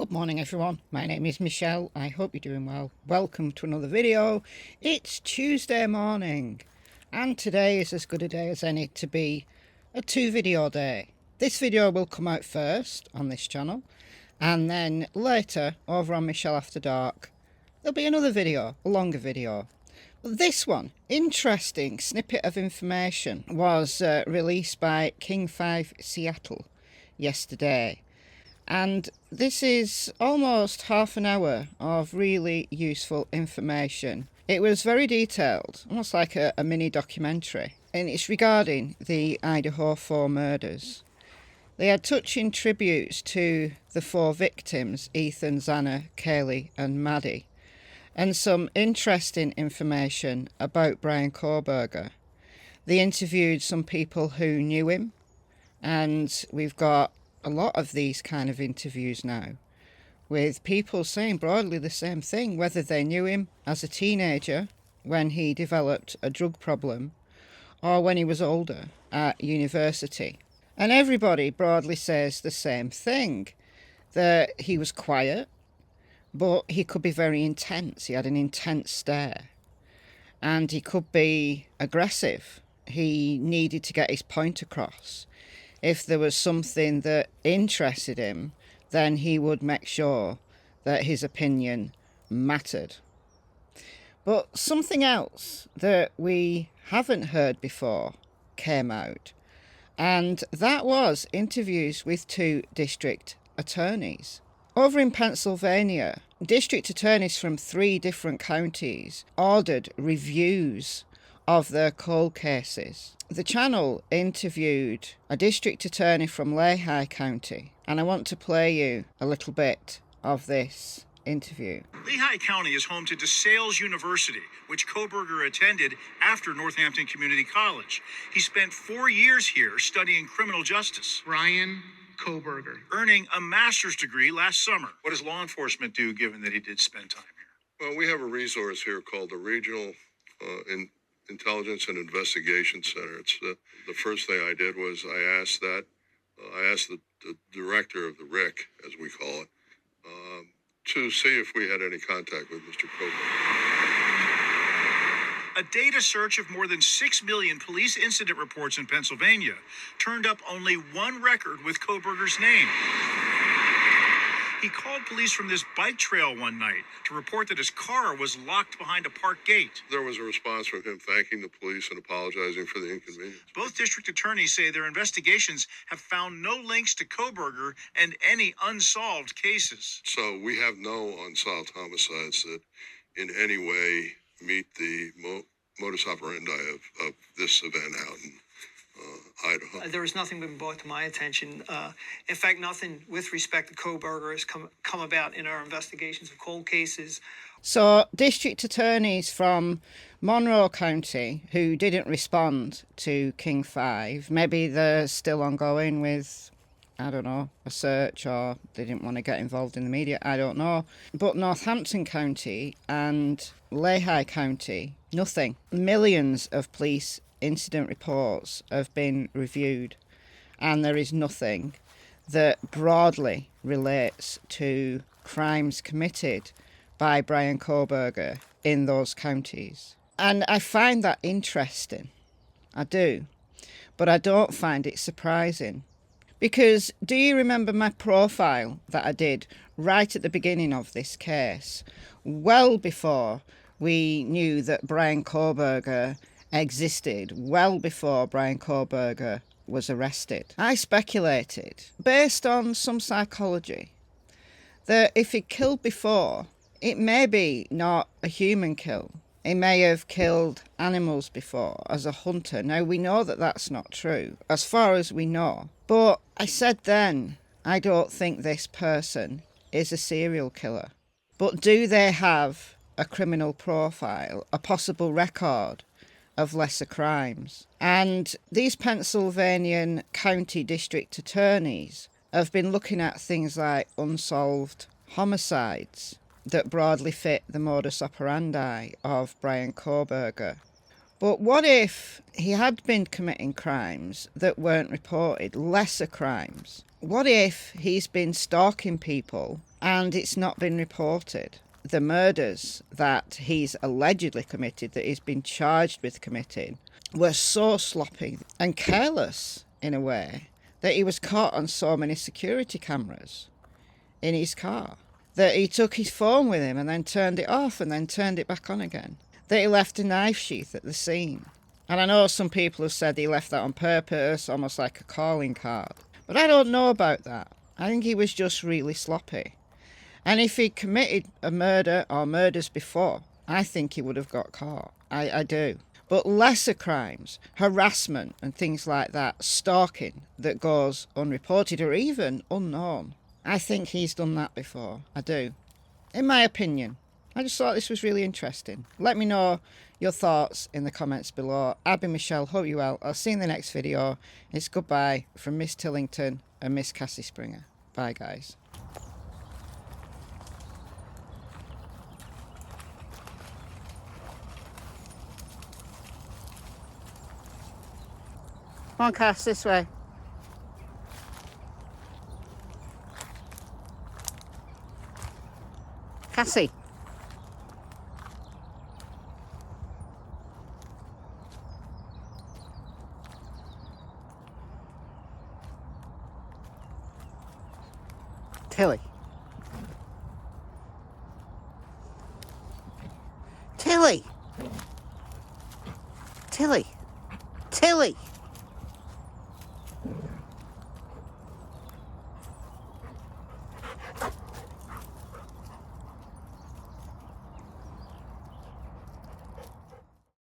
Good morning everyone, my name is Michelle, I hope you're doing well. Welcome to another video. It's Tuesday morning and today is as good a day as any to be a 2-video day. This video will come out first on this channel and then later over on MichelleAfterDark there'll be another video, a longer video. But this one, interesting snippet of information, was released by King 5 Seattle yesterday. And this is almost half an hour of really useful information. It was very detailed, almost like a mini documentary. And it's regarding the Idaho 4 murders. They had touching tributes to the 4 victims, Ethan, Xana, Kaylee and Maddie. And some interesting information about Bryan Kohberger. They interviewed some people who knew him. And we've got a lot of these kind of interviews now with people saying broadly the same thing, whether they knew him as a teenager when he developed a drug problem or when he was older at university. And everybody broadly says the same thing, that he was quiet, but he could be very intense. He had an intense stare and he could be aggressive. He needed to get his point across. If there was something that interested him, then he would make sure that his opinion mattered. But something else that we haven't heard before came out, and that was interviews with 2 district attorneys. Over in Pennsylvania, district attorneys from 3 different counties ordered reviews of their cold cases. The channel interviewed a district attorney from Lehigh County, and I want to play you a little bit of this interview. Lehigh County is home to DeSales University, which Kohberger attended after Northampton Community College. He spent 4 years here studying criminal justice. Bryan Kohberger. Earning a master's degree last summer. What does law enforcement do given that he did spend time here? Well, we have a resource here called the Regional Intelligence and Investigation Center. It's the first thing I did was I asked the director of the RIC, as we call it, to see if we had any contact with Mr. Kohberger. A data search of more than 6 million police incident reports in Pennsylvania turned up only one record with Kohberger's name. He called police from this bike trail one night to report that his car was locked behind a park gate. There was a response from him thanking the police and apologizing for the inconvenience. Both district attorneys say their investigations have found no links to Kohberger and any unsolved cases. So we have no unsolved homicides that in any way meet the modus operandi of this event out in Idaho. There was nothing been brought to my attention. In fact, nothing with respect to Kohberger has come about in our investigations of cold cases. So district attorneys from Monroe County who didn't respond to King 5, maybe they're still ongoing with, I don't know, a search, or they didn't want to get involved in the media, I don't know. But Northampton County and Lehigh County, nothing. Millions of police incident reports have been reviewed and there is nothing that broadly relates to crimes committed by Bryan Kohberger in those counties. And I find that interesting. I do. But I don't find it surprising. Because do you remember my profile that I did right at the beginning of this case? Well before we knew that Bryan Kohberger existed, well before Bryan Kohberger was arrested. I speculated, based on some psychology, that if he killed before, it may be not a human kill. He may have killed animals before as a hunter. Now, we know that that's not true, as far as we know. But I said then, I don't think this person is a serial killer. But do they have a criminal profile, a possible record of lesser crimes? And these Pennsylvanian county district attorneys have been looking at things like unsolved homicides that broadly fit the modus operandi of Bryan Kohberger. But what if he had been committing crimes that weren't reported, lesser crimes? What if he's been stalking people and it's not been reported? The murders that he's allegedly committed, that he's been charged with committing, were so sloppy and careless in a way that he was caught on so many security cameras in his car, that he took his phone with him and then turned it off and then turned it back on again, that he left a knife sheath at the scene. And I know some people have said he left that on purpose, almost like a calling card. But I don't know about that. I think he was just really sloppy. And if he'd committed a murder or murders before, I think he would have got caught. I do. But lesser crimes, harassment and things like that, stalking that goes unreported or even unknown, I think he's done that before. I do. In my opinion. I just thought this was really interesting. Let me know your thoughts in the comments below. I've been Michelle, hope you're well. I'll see you in the next video. It's goodbye from Miss Tillington and Miss Cassie Springer. Bye, guys. Come on, Cass, this way. Cassie. Tilly. Tilly. Tilly. Tilly.